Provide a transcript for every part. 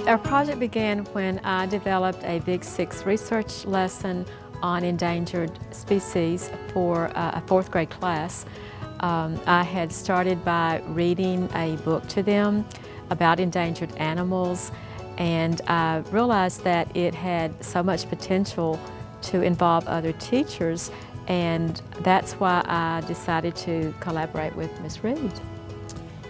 Our project began when I developed a Big Six research lesson on endangered species for a fourth grade class. I had started by reading a book to them about endangered animals, and I realized that it had so much potential to involve other teachers, and that's why I decided to collaborate with Ms. Reid.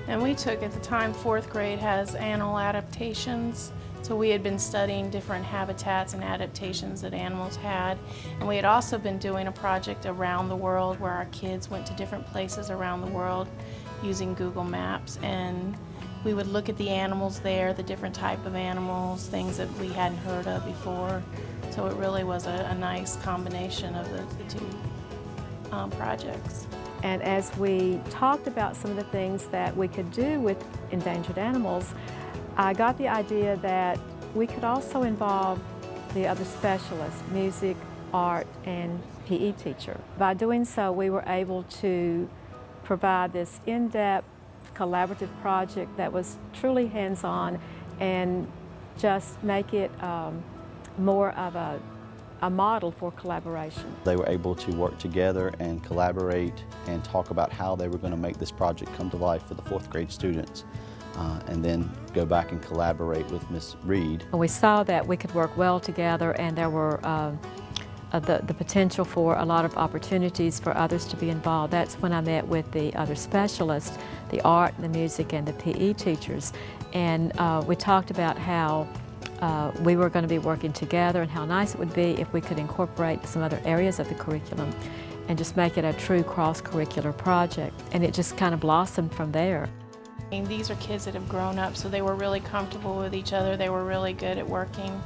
And we took, at the time, fourth grade has animal adaptations. So we had been studying different habitats and adaptations that animals had. And we had also been doing a project around the world where our kids went to different places around the world using Google Maps. And we would look at the animals there, the different type of animals, things that we hadn't heard of before. So it really was a nice combination of the two projects. And as we talked about some of the things that we could do with endangered animals, I got the idea that we could also involve the other specialists, music, art, and PE teacher. By doing so, we were able to provide this in-depth collaborative project that was truly hands-on and just make it more of a model for collaboration. They were able to work together and collaborate and talk about how they were going to make this project come to life for the fourth grade students, and then go back and collaborate with Ms. Reid. We saw that we could work well together, and there were the potential for a lot of opportunities for others to be involved. That's when I met with the other specialists, the art, the music, and the PE teachers, and we talked about how we were going to be working together and how nice it would be if we could incorporate some other areas of the curriculum and just make it a true cross-curricular project. And it just kind of blossomed from there. These are kids that have grown up, so they were really comfortable with each other. They were really good at working.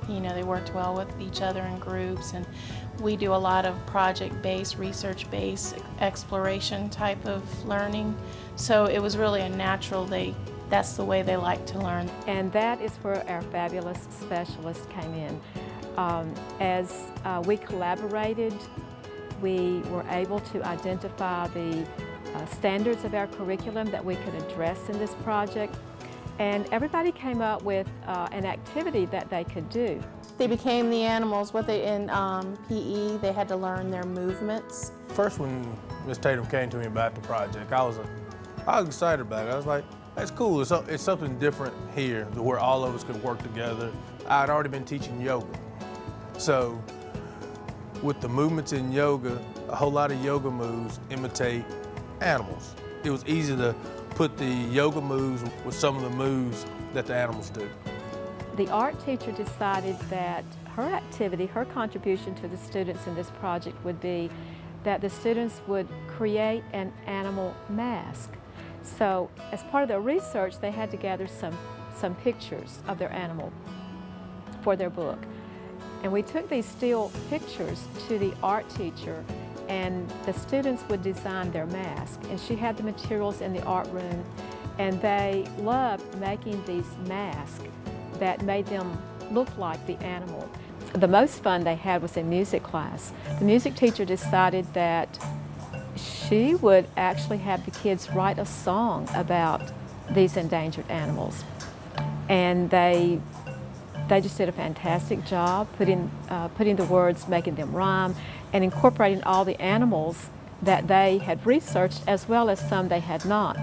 You know, they worked well with each other in groups, and we do a lot of project-based, research-based, exploration type of learning. So it was really a natural, that's the way they like to learn. And that is where our fabulous specialists came in. As we collaborated, we were able to identify the standards of our curriculum that we could address in this project. And everybody came up with an activity that they could do. They became the animals. In PE, they had to learn their movements. First, when Ms. Tatum came to me about the project, I was excited about it. I was like, that's cool. It's something different here where all of us could work together. I had already been teaching yoga. So with the movements in yoga, a whole lot of yoga moves imitate animals. It was easy to put the yoga moves with some of the moves that the animals do. The art teacher decided that her activity, her contribution to the students in this project would be that the students would create an animal mask. So as part of their research, they had to gather some pictures of their animal for their book. And we took these still pictures to the art teacher, and the students would design their mask. And she had the materials in the art room, and they loved making these masks that made them look like the animal. The most fun they had was in music class. The music teacher decided that she would actually have the kids write a song about these endangered animals. And they just did a fantastic job putting the words, making them rhyme, and incorporating all the animals that they had researched as well as some they had not.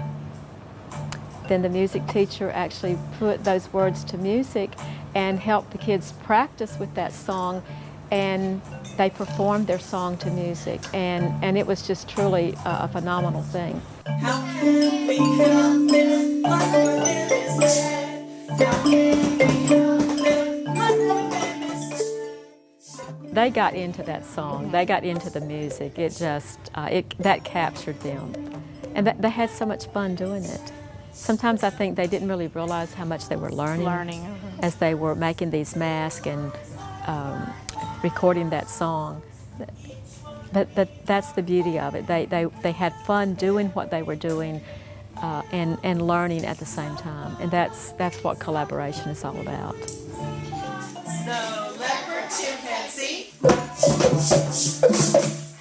Then the music teacher actually put those words to music and helped the kids practice with that song, and they performed their song to music, and it was just truly a phenomenal thing. How can we help it? What is it? How can we help it? What They got into that song. They got into the music. It just that captured them, and they had so much fun doing it. Sometimes I think they didn't really realize how much they were learning as they were making these masks and recording that song. But that's the beauty of it. They had fun doing what they were doing and learning at the same time. And that's what collaboration is all about. So, leopard, chimpanzee,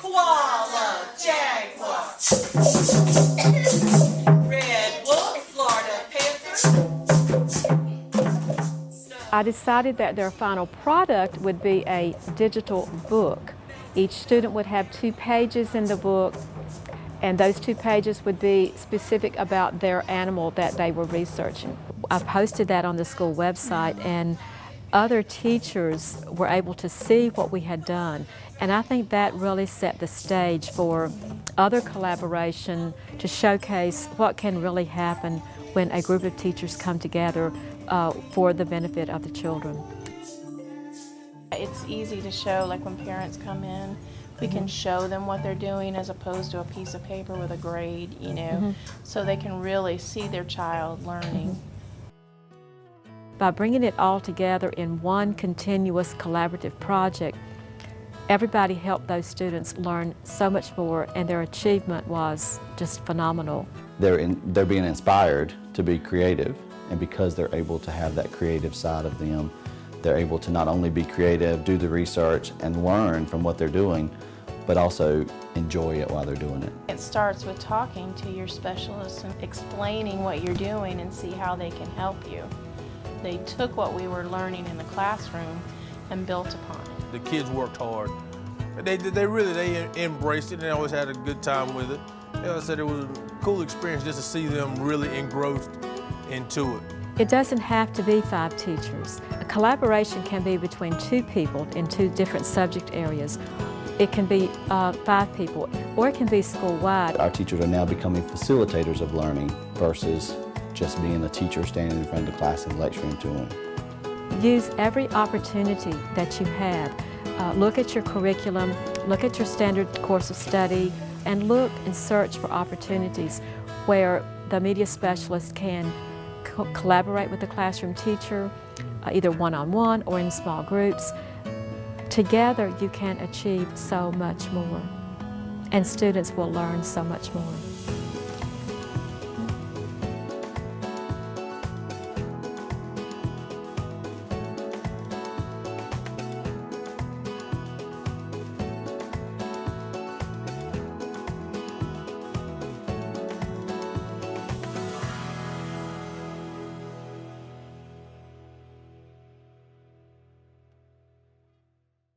koala, jaguar, red wolf, Florida panther, I decided that their final product would be a digital book. Each student would have 2 pages in the book, and those 2 pages would be specific about their animal that they were researching. I posted that on the school website, and other teachers were able to see what we had done. And I think that really set the stage for other collaboration to showcase what can really happen when a group of teachers come together for the benefit of the children. It's easy to show, like when parents come in, we can show them what they're doing as opposed to a piece of paper with a grade, you know, so they can really see their child learning. By bringing it all together in one continuous collaborative project, everybody helped those students learn so much more, and their achievement was just phenomenal. They're being inspired to be creative, and because they're able to have that creative side of them, they're able to not only be creative, do the research, and learn from what they're doing, but also enjoy it while they're doing it. It starts with talking to your specialists and explaining what you're doing and see how they can help you. They took what we were learning in the classroom and built upon it. The kids worked hard. They really embraced it, and they always had a good time with it. Like I said, it was a cool experience just to see them really engrossed into it. It doesn't have to be 5 teachers. A collaboration can be between 2 people in 2 different subject areas. It can be 5 people, or it can be school-wide. Our teachers are now becoming facilitators of learning versus just being a teacher standing in front of the class and lecturing to them. Use every opportunity that you have. Look at your curriculum, look at your standard course of study, and look and search for opportunities where the media specialist can collaborate with the classroom teacher, either one-on-one or in small groups. Together you can achieve so much more, and students will learn so much more.